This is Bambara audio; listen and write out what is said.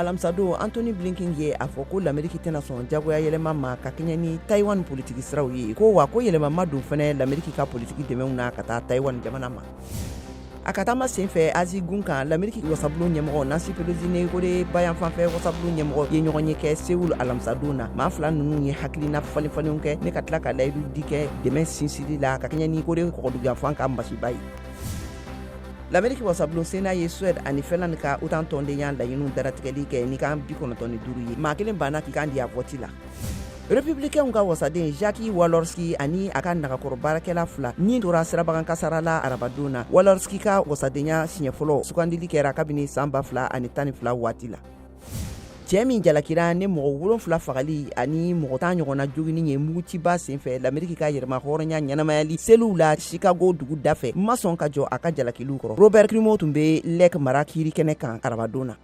alamsado Anthony Blinken ye a fɔ ko l'Amérique tɛna sɔn jagoya yɛlɛma ma ka kɛɲɛ ni Taiwan politiki siraw ye ko wa ko yɛlɛma ma don fɛnɛ l'Amérique ka politiki dɛmɛw na ka taa Taiwan jamana ma. A ka taama sen fɛ Asie gun kan l'Amérique wasabulon ɲɛmɔgɔ Nancy Pelosi ni ko de bayan fanfɛ wasabulon ɲɛmɔgɔ ye ɲɔgɔn ye kɛ Seoul alamsadon na maa fila ninnu ye hakilina falenfalenw kɛ ne ka tila ka layidu di kɛ dɛmɛ sinsiri la ka kɛɲɛ ni ko de kɔgɔduganfan ka masiba ye. L'Amérique wasabulon Sénat ye Suède ani Finlande ka OTAN tɔndenya laɲiniw daratigɛli kɛ ni kan 95 ye maa kelen banna k'i kan di a vote la. Républicains ka wasaden Jacques Walorski ani a ka nagakɔrɔ baarakɛla fila ni tora sirabagan kasara la arabadon na. Walorski ka wasadenya siɲɛ fɔlɔ sugandili kɛra kabini san 2012 waati la. Cɛ min jalakira ni mɔgɔ 7 fagali ani mɔgɔ 10 ɲɔgɔnna jogini ye mugutiba senfɛ l'Amérique ka yɛrɛma hɔrɔnya ɲɛnamayali seliw la Chicago dugu dafɛ ma sɔn ka jɔ a ka jalakiliw kɔrɔ. Robert Crimo tun bɛ Lake mara kiiri kɛnɛ kan arabadon na.